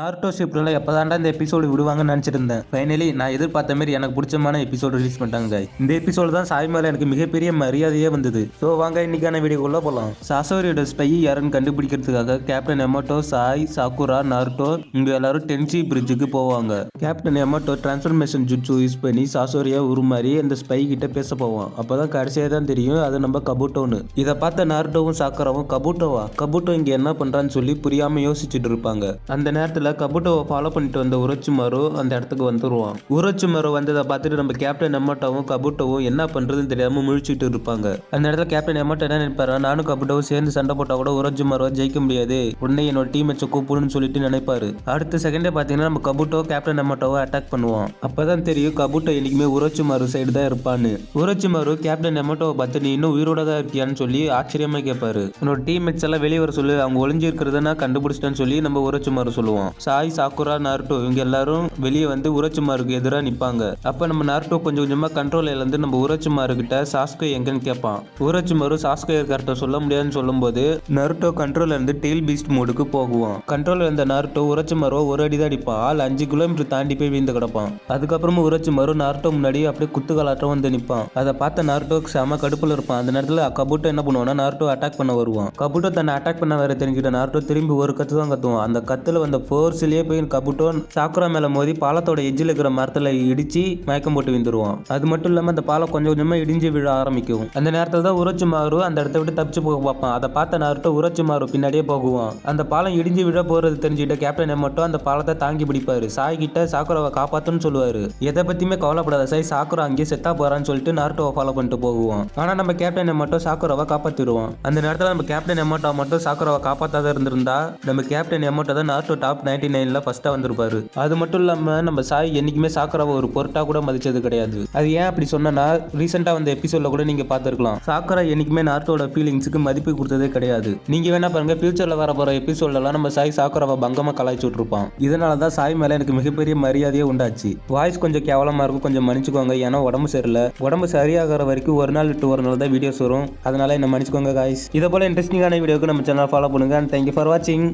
நாருட்டோ ஷிப்ல எப்போதாண்டா இந்த episode விடுவாங்கன்னு நினச்சிருந்தேன். Finally நான் எதிர்பார்த்த மாதிரி எனக்கு பிடிச்சமான எபிசோடு ரிலீஸ் பண்ணிட்டாங்க. இந்த எபிசோடு தான் சாய் மேலே எனக்கு மிகப்பெரிய மரியாதையே வந்தது. ஸோ வாங்க இன்னைக்கான வீடியோக்குள்ள போகலாம். சாசோரியோட ஸ்பை யாருன்னு கண்டுபிடிக்கிறதுக்காக captain Yamato, Sai, Sakura, Naruto இங்க எல்லாரும் டென்சி பிரிட்ஜுக்கு போவாங்க. Captain Yamato transformation jutsu use பண்ணி சாசோரியா உருமாறி அந்த ஸ்பை கிட்ட பேச போவான். அப்பதான் கடைசியாக தான் தெரியும் அது நம்ம கபூட்டோன்னு. இதை பார்த்த நாருட்டோவும் சாக்குராவும் கபூட்டோ இங்க என்ன பண்றான்னு சொல்லி புரியாம யோசிச்சுட்டு இருப்பாங்க. அந்த நேரத்தில் கபூட்டோவை ஃபாலோ பண்ணிட்டு வந்த உரோச்சிமாரு அந்த இடத்துக்கு வந்துருவான். உரோச்சிமாரு வந்ததை பார்த்துட்டு நம்ம கேப்டன் எமோட்டோவும் கபூட்டோவும் என்ன பண்றதுன்னு தெரியாம முழிச்சிட்டு இருப்பாங்க. அந்த இடத்துல கேப்டன் எமோட்டோ என்ன நினைப்பாரு, நானும் கபூட்டோவும் சேர்ந்து சண்டை போட்டா கூட உரோச்சிமாருவை ஜெயிக்க முடியாது, உடனே என்னோட டீம்மேட்சை கூப்பிடுன்னு சொல்லிட்டு நினைப்பாரு. அடுத்த செகண்டே பாத்தீங்கன்னா நம்ம கபூட்டோ கேப்டன் எமோட்டோவை அட்டாக் பண்ணுவான். அப்பதான் தெரியும் கபூட்டோ என்னைக்குமே உரோச்சிமாரு சைடு தான் இருப்பான்னு. உரோச்சிமாரு கேப்டன் எமோட்டோவை பார்த்து நீ இன்னும் உயிரோட தான் இருக்கியான்னு சொல்லி ஆச்சரியமா கேட்பாரு. உன்னோட டீம்மேட்ஸ் எல்லாம் வெளியே வர சொல்லு, அவங்க ஒளிஞ்சு இருக்கிறத நான் கண்டுபிடிச்சிட்டேன்னு சொல்லி நம்ம உரோச்சிமாரு சொல்லுவான். சாய், சாக்குரா, நாருட்டோ இவங்க எல்லாரும் வெளியே வந்து உரோச்சிமாருக்கு எதிராக நிற்பாங்க. அப்ப நம்ம நாருட்டோ கொஞ்சம் கொஞ்சமா கண்ட்ரோல் இழந்து நம்ம உரோச்சிமாரு கிட்ட சாஸ்கே எங்கன்னு கேட்பான். உரோச்சிமாரு சாஸ்கே கரெக்டா சொல்ல முடியாதுன்னு சொல்லும் போது நாருட்டோ கண்ட்ரோல் இருந்து டெயில் பீஸ்ட் மோடுக்கு போகுவான். கண்ட்ரோல் இருந்த நாருட்டோ உரோச்சிமாருவை ஒரு அடி தான் அடிப்பான். ஆள் 5 கிலோமீட்டர் தாண்டி போய் வீழ்ந்து கிடப்பான். அதுக்கப்புறமா உரோச்சிமாரு நாருட்டோ முன்னாடி அப்படியே குத்துகளாட்டம் வந்து நிற்பான். அதை பார்த்த நாருட்டோ செம கடுப்புல இருப்பான். அந்த நேரத்தில் கபூட்டோ என்ன பண்ணுவான்னா நாருட்டோ அட்டாக் பண்ண வருவான். கபூட்டோ தன்னை அட்டாக் பண்ண வேற தெரிஞ்சுக்கிட்ட நாருட்டோ திரும்பி ஒரு கத்து தான் கத்துவான். அந்த கத்துல வந்த ஃபோர்ஸ்லயே போய் கபூட்டோ சாக்குரா மேல மோதி பாலத்தோட எஜ்ஜில் இருக்கிற மரத்துல இடிச்சு மயக்கம் போட்டு விழுந்துருவான். அது மட்டும் இல்லாம அந்த பாலம் கொஞ்சம் கொஞ்சமா இடிஞ்சு விழ ஆரம்பிக்கும். அந்த நேரத்தில் தான் உரோச்சிமாரு அந்த இடத்த விட்டு தப்பிச்சு போக பார்ப்பான். அதை பார்த்த நாருட்டோ உரோச்சிமாரு பின்னாடியே போகுவான். அந்த பாலம் இடிஞ்சு விழ போறது தெரிஞ்சுக்கிட்ட கேப்டன் எமோட்டோ அந்த பாலத்தை தாங்கி பிடிப்பாரு. சாய் கிட்ட சாக்குராவை காப்பாத்துன்னு சொல்லுவாரு. எதை பத்தியுமே கவலைப்படாத சாய், சாக்குரா அங்கேயே செத்தா போறான்னு சொல்லிட்டு நாருட்டோவை ஃபாலோ பண்ணிட்டு போகுவான். ஆனா நம்ம கேப்டன் எமோட்டோ சாக்குராவை காப்பாத்திடுவான். அந்த நேரத்தில் நம்ம கேப்டன் எமோட்டோ மட்டும் சாக்குராவை காப்பாத்தாத இருந்திருந்தா நம்ம கேப்டன் எமோட்டோ தான் நாருட்டோ டாப் 99ல ஃபர்ஸ்டா வந்திருப்பாரு. அது மட்டும் இல்லாம நம்ம சாய் என்னைக்குமே சாக்குராவை ஒரு பொருட்டா கூட மதிச்சது கிடையாது. அது ஏன் அப்படி சொன்னா ரீசெண்டா வந்த எபிசோட்ல கூட நீங்க பார்த்திருக்கலாம். சாக்குரா என்னைக்குமே நாருட்டோட ஃபீலிங்ஸுக்கு மதிப்பு கொடுத்ததே கிடையாது. நீங்க வேணா பாருங்க, ஃபியூச்சர்ல வர போற எபிசோட்லாம் நம்ம சாய் சாக்குராவை பங்கமா கலாய்ச்சி விட்டுருப்பான். இதனால தான் சாய் மேல எனக்கு மிகப்பெரிய மரியாதையே உண்டாச்சு. வாய்ஸ் கொஞ்சம் கேவலமா இருக்கும், கொஞ்சம் மன்னிச்சுக்கோங்க. ஏன்னா உடம்பு சரியில்லை. உடம்பு சரியாகிற வரைக்கும் ஒரு நாள் விட்டு ஒரு நாள் தான் வீடியோஸ் வரும். அதனால என்ன மன்னிச்சுக்கோங்க காய்ஸ். இதை போல இன்ட்ரெஸ்டிங்கான வீடியோக்கு நம்ம சேனல் ஃபாலோ பண்ணுங்க. அண்ட் தேங்க்யூ ஃபார் வாட்சிங்.